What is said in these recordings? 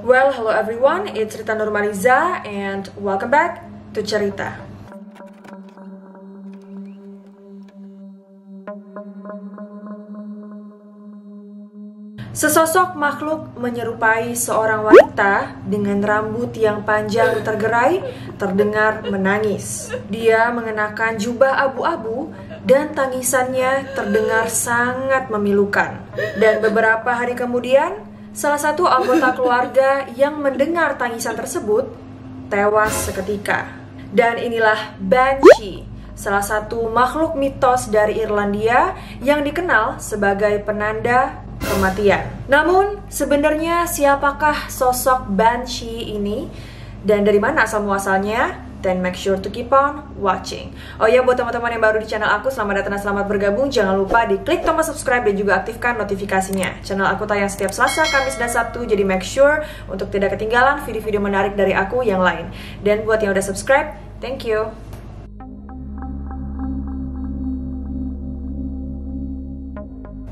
Well, hello everyone, it's Rita Nurmaliza and welcome back to Cerita. Sesosok makhluk menyerupai seorang wanita dengan rambut yang panjang tergerai terdengar menangis. Dia mengenakan jubah abu-abu dan tangisannya terdengar sangat memilukan. Dan beberapa hari kemudian, salah satu anggota keluarga yang mendengar tangisan tersebut tewas seketika. Dan inilah Banshee, salah satu makhluk mitos dari Irlandia yang dikenal sebagai penanda kematian. Namun, sebenarnya siapakah sosok Banshee ini dan dari mana asal muasalnya? Then make sure to keep on watching. Oh ya, buat teman-teman yang baru di channel aku, selamat datang dan selamat bergabung. Jangan lupa di klik tombol subscribe dan juga aktifkan notifikasinya. Channel aku tayang setiap Selasa, Kamis, dan Sabtu, jadi make sure untuk tidak ketinggalan video-video menarik dari aku yang lain. Dan buat yang udah subscribe, thank you.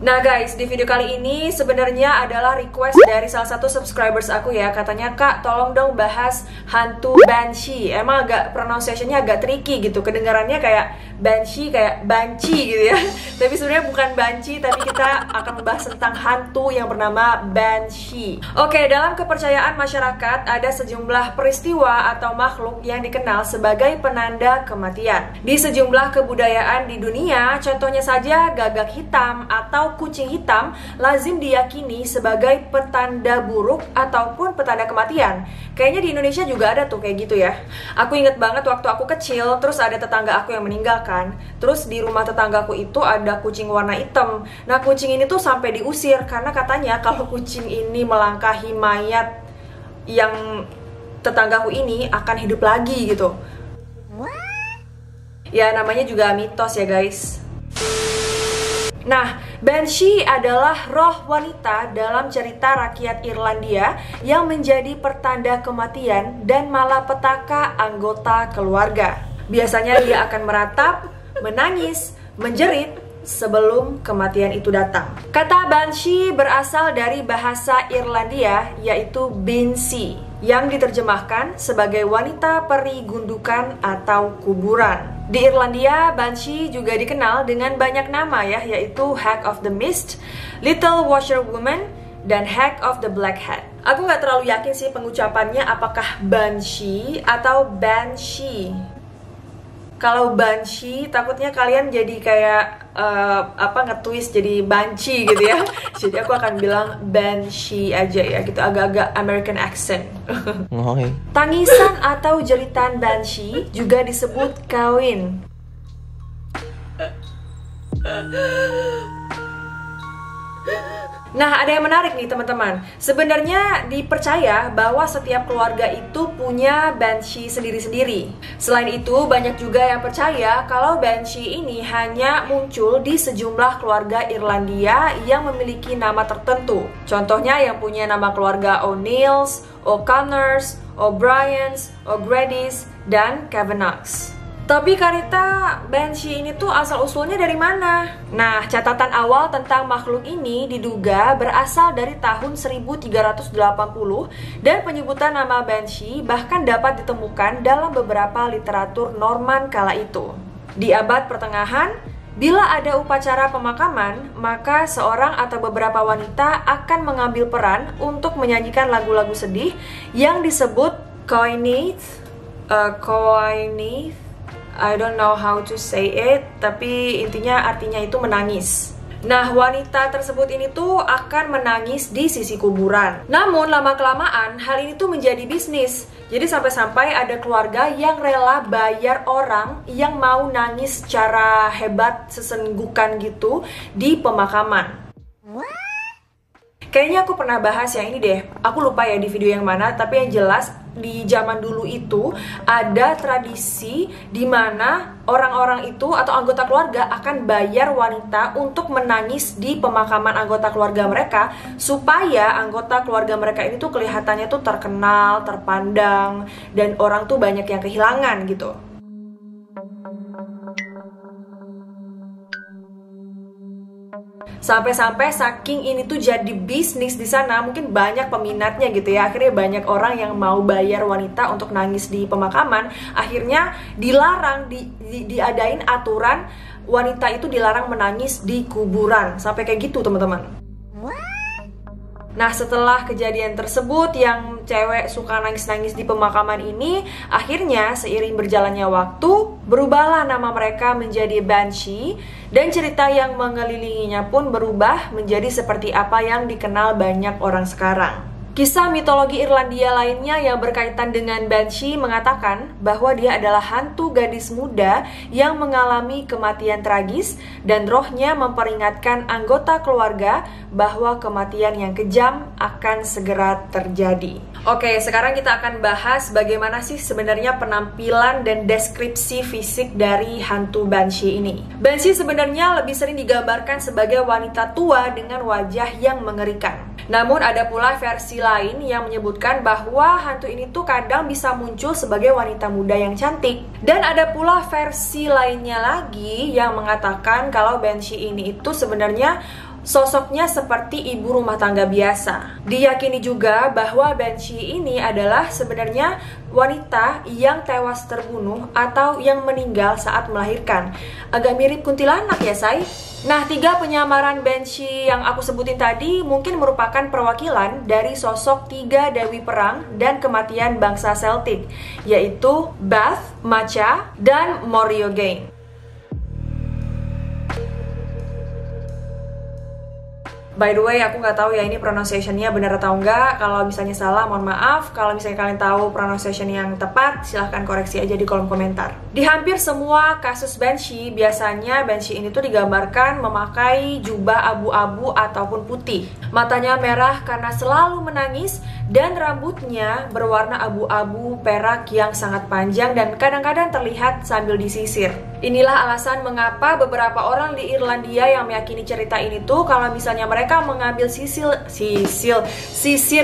Nah guys, di video kali ini sebenarnya adalah request dari salah satu subscribers aku ya. Katanya, "Kak, tolong dong bahas hantu Banshee." Emang agak pronunciation-nya agak tricky gitu. Kedengarannya kayak Banshee, kayak banci gitu ya. Tapi sebenarnya bukan banci, tapi kita akan membahas tentang hantu yang bernama Banshee. Oke, dalam kepercayaan masyarakat ada sejumlah peristiwa atau makhluk yang dikenal sebagai penanda kematian. Di sejumlah kebudayaan di dunia, contohnya saja gagak hitam atau kucing hitam lazim diyakini sebagai petanda buruk ataupun petanda kematian. Kayaknya di Indonesia juga ada tuh kayak gitu ya. Aku inget banget waktu aku kecil, terus ada tetangga aku yang meninggal kan. Terus di rumah tetanggaku itu ada kucing warna hitam. Nah, kucing ini tuh sampai diusir karena katanya kalau kucing ini melangkahi mayat yang tetanggaku ini akan hidup lagi gitu. Ya, namanya juga mitos ya guys. Nah, Banshee adalah roh wanita dalam cerita rakyat Irlandia yang menjadi pertanda kematian dan malapetaka anggota keluarga. Biasanya dia akan meratap, menangis, menjerit sebelum kematian itu datang. Kata Banshee berasal dari bahasa Irlandia yaitu Binsi, yang diterjemahkan sebagai wanita peri gundukan atau kuburan. Di Irlandia, Banshee juga dikenal dengan banyak nama ya, yaitu Hag of the Mist, Little Washerwoman, dan Hag of the Black Hat. Aku nggak terlalu yakin sih pengucapannya apakah Banshee atau Banshee. Kalau Banshee, takutnya kalian jadi kayak nge-twist jadi Banshee gitu ya. Jadi aku akan bilang Banshee aja ya, gitu agak-agak American accent. Tangisan atau jeritan Banshee juga disebut kawin. Nah, ada yang menarik nih teman-teman. Sebenarnya dipercaya bahwa setiap keluarga itu punya Banshee sendiri-sendiri. Selain itu, banyak juga yang percaya kalau Banshee ini hanya muncul di sejumlah keluarga Irlandia yang memiliki nama tertentu. Contohnya yang punya nama keluarga O'Neills, O'Connors, O'Briens, O'Gradys, dan Kavanaghs. Tapi Karita, Banshee ini tuh asal-usulnya dari mana? Nah, catatan awal tentang makhluk ini diduga berasal dari tahun 1380 dan penyebutan nama Banshee bahkan dapat ditemukan dalam beberapa literatur Norman kala itu. Di abad pertengahan, bila ada upacara pemakaman, maka seorang atau beberapa wanita akan mengambil peran untuk menyanyikan lagu-lagu sedih yang disebut coynith. I don't know how to say it, tapi intinya artinya itu menangis. Nah, wanita tersebut ini tuh akan menangis di sisi kuburan. Namun, lama-kelamaan hal ini tuh menjadi bisnis. Jadi sampai-sampai ada keluarga yang rela bayar orang yang mau nangis secara hebat, sesenggukan gitu di pemakaman. Kayaknya aku pernah bahas yang ini deh. Aku lupa ya di video yang mana, tapi yang jelas di zaman dulu itu ada tradisi di mana orang-orang itu atau anggota keluarga akan bayar wanita untuk menangis di pemakaman anggota keluarga mereka supaya anggota keluarga mereka ini tuh kelihatannya tuh terkenal, terpandang, dan orang tuh banyak yang kehilangan gitu. Sampai-sampai saking ini tuh jadi bisnis di sana, mungkin banyak peminatnya gitu ya. Akhirnya banyak orang yang mau bayar wanita untuk nangis di pemakaman. Akhirnya dilarang, diadain aturan wanita itu dilarang menangis di kuburan. Sampai kayak gitu teman-teman. Nah, setelah kejadian tersebut yang cewek suka nangis-nangis di pemakaman ini, akhirnya seiring berjalannya waktu, berubahlah nama mereka menjadi Banshee, dan cerita yang mengelilinginya pun berubah menjadi seperti apa yang dikenal banyak orang sekarang. Kisah mitologi Irlandia lainnya yang berkaitan dengan Banshee mengatakan bahwa dia adalah hantu gadis muda yang mengalami kematian tragis dan rohnya memperingatkan anggota keluarga bahwa kematian yang kejam akan segera terjadi. Oke, sekarang kita akan bahas bagaimana sih sebenarnya penampilan dan deskripsi fisik dari hantu Banshee ini. Banshee sebenarnya lebih sering digambarkan sebagai wanita tua dengan wajah yang mengerikan. Namun ada pula versi lain yang menyebutkan bahwa hantu ini tuh kadang bisa muncul sebagai wanita muda yang cantik. Dan ada pula versi lainnya lagi yang mengatakan kalau Banshee ini itu sebenarnya sosoknya seperti ibu rumah tangga biasa. Diyakini juga bahwa Banshee ini adalah sebenarnya wanita yang tewas terbunuh atau yang meninggal saat melahirkan. Agak mirip kuntilanak ya, say? Nah, 3 penyamaran Banshee yang aku sebutin tadi mungkin merupakan perwakilan dari sosok 3 dewi perang dan kematian bangsa Celtic, yaitu Bath, Macha, dan Morriogane. By the way, aku nggak tahu ya ini pronunciation-nya benar atau enggak. Kalau misalnya salah, mohon maaf. Kalau misalnya kalian tahu pronunciation yang tepat, silahkan koreksi aja di kolom komentar. Di hampir semua kasus Banshee, biasanya Banshee ini tuh digambarkan memakai jubah abu-abu ataupun putih. Matanya merah karena selalu menangis, dan rambutnya berwarna abu-abu perak yang sangat panjang dan kadang-kadang terlihat sambil disisir. Inilah alasan mengapa beberapa orang di Irlandia yang meyakini cerita ini tuh kalau misalnya mereka mengambil sisir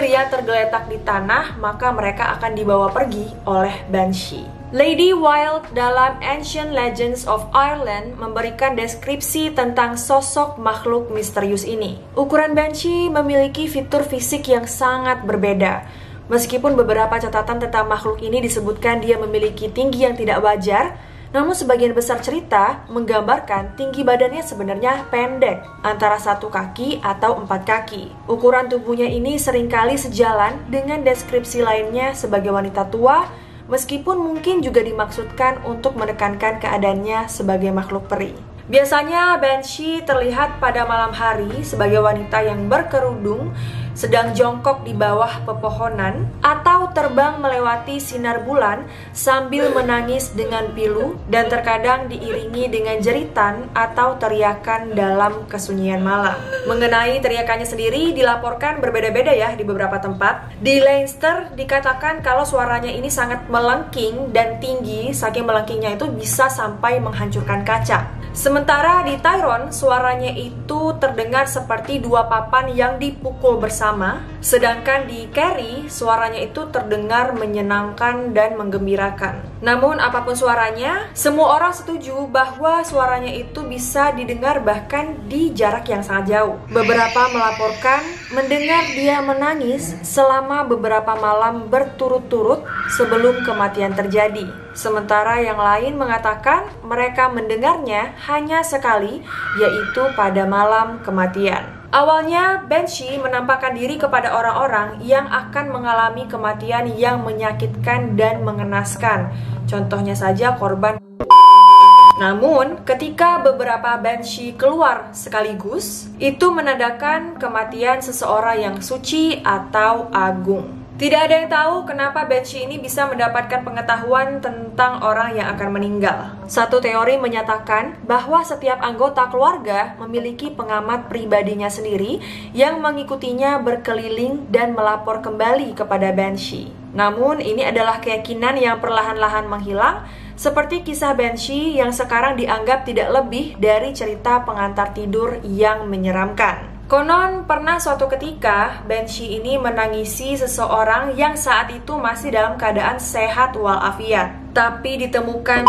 yang tergeletak di tanah, maka mereka akan dibawa pergi oleh Banshee. Lady Wilde dalam Ancient Legends of Ireland memberikan deskripsi tentang sosok makhluk misterius ini. Ukuran Banshee memiliki fitur fisik yang sangat berbeda. Meskipun beberapa catatan tentang makhluk ini disebutkan dia memiliki tinggi yang tidak wajar, namun sebagian besar cerita menggambarkan tinggi badannya sebenarnya pendek, antara 1 kaki atau 4 kaki. Ukuran tubuhnya ini seringkali sejalan dengan deskripsi lainnya sebagai wanita tua, meskipun mungkin juga dimaksudkan untuk menekankan keadaannya sebagai makhluk peri. Biasanya Banshee terlihat pada malam hari sebagai wanita yang berkerudung, sedang jongkok di bawah pepohonan, atau terbang melewati sinar bulan sambil menangis dengan pilu, dan terkadang diiringi dengan jeritan atau teriakan dalam kesunyian malam. Mengenai teriakannya sendiri dilaporkan berbeda-beda ya di beberapa tempat. Di Leinster dikatakan kalau suaranya ini sangat melengking dan tinggi, saking melengkingnya itu bisa sampai menghancurkan kaca. Sementara di Tyrone, suaranya itu terdengar seperti 2 papan yang dipukul bersama. Sedangkan di Kerry, suaranya itu terdengar menyenangkan dan menggembirakan. Namun apapun suaranya, semua orang setuju bahwa suaranya itu bisa didengar bahkan di jarak yang sangat jauh. Beberapa melaporkan mendengar dia menangis selama beberapa malam berturut-turut sebelum kematian terjadi. Sementara yang lain mengatakan mereka mendengarnya hanya sekali, yaitu pada malam kematian. Awalnya, Banshee menampakkan diri kepada orang-orang yang akan mengalami kematian yang menyakitkan dan mengenaskan. Contohnya saja korban. Namun, ketika beberapa Banshee keluar sekaligus, itu menandakan kematian seseorang yang suci atau agung. Tidak ada yang tahu kenapa Banshee ini bisa mendapatkan pengetahuan tentang orang yang akan meninggal. Satu teori menyatakan bahwa setiap anggota keluarga memiliki pengamat pribadinya sendiri yang mengikutinya berkeliling dan melapor kembali kepada Banshee. Namun, ini adalah keyakinan yang perlahan-lahan menghilang, seperti kisah Banshee yang sekarang dianggap tidak lebih dari cerita pengantar tidur yang menyeramkan. Konon pernah suatu ketika Banshee ini menangisi seseorang yang saat itu masih dalam keadaan sehat walafiat. Tapi ditemukan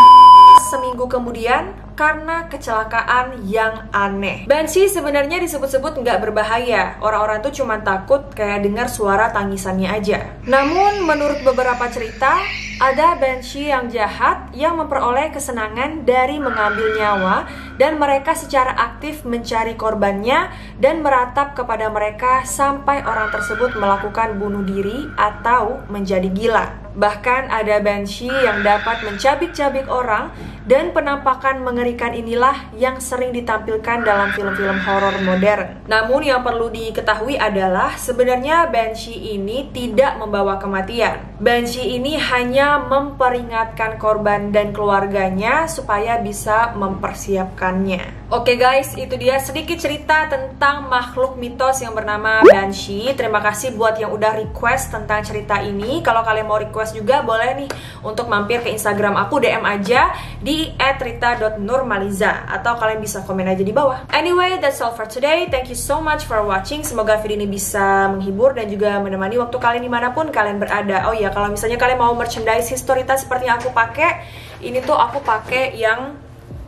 seminggu kemudian karena kecelakaan yang aneh. Banshee sebenarnya disebut-sebut nggak berbahaya. Orang-orang tuh cuma takut kayak dengar suara tangisannya aja. Namun menurut beberapa cerita, ada Banshee yang jahat yang memperoleh kesenangan dari mengambil nyawa, dan mereka secara aktif mencari korbannya dan meratap kepada mereka sampai orang tersebut melakukan bunuh diri atau menjadi gila. Bahkan ada Banshee yang dapat mencabik-cabik orang, dan penampakan mengerikan inilah yang sering ditampilkan dalam film-film horor modern. Namun yang perlu diketahui adalah sebenarnya Banshee ini tidak membawa kematian. Banshee ini hanya memperingatkan korban dan keluarganya supaya bisa mempersiapkannya. Oke guys, itu dia sedikit cerita tentang makhluk mitos yang bernama Banshee. Terima kasih buat yang udah request tentang cerita ini. Kalau kalian mau request juga boleh nih untuk mampir ke Instagram aku, DM aja di @rita.nurmaliza, atau kalian bisa komen aja di bawah. Anyway, that's all for today. Thank you so much for watching. Semoga video ini bisa menghibur dan juga menemani waktu kalian dimanapun kalian berada. Oh iya, kalau misalnya kalian mau merchandise Historita seperti yang aku pakai, ini tuh aku pakai yang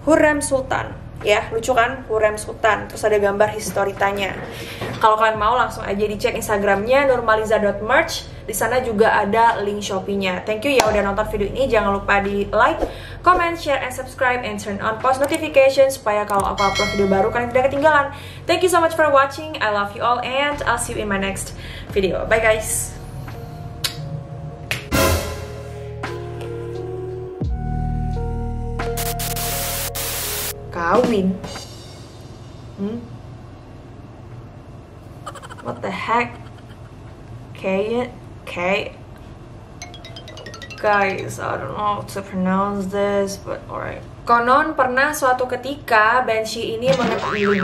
Hurrem Sultan. Ya, lucu kan? Hurrem Sultan. Terus ada gambar Historitanya. Kalau kalian mau langsung aja dicek Instagramnya nurmaliza.merch. Di sana juga ada link Shopee-nya. Thank you ya udah nonton video ini. Jangan lupa di like, comment, share, and subscribe, and turn on post notification supaya kalau aku upload video baru kalian tidak ketinggalan. Thank you so much for watching. I love you all and I'll see you in my next video. Bye guys. Kawin? What the heck? Guys, I don't know how to pronounce this, but alright. Konon pernah suatu ketika Banshee ini mengetahui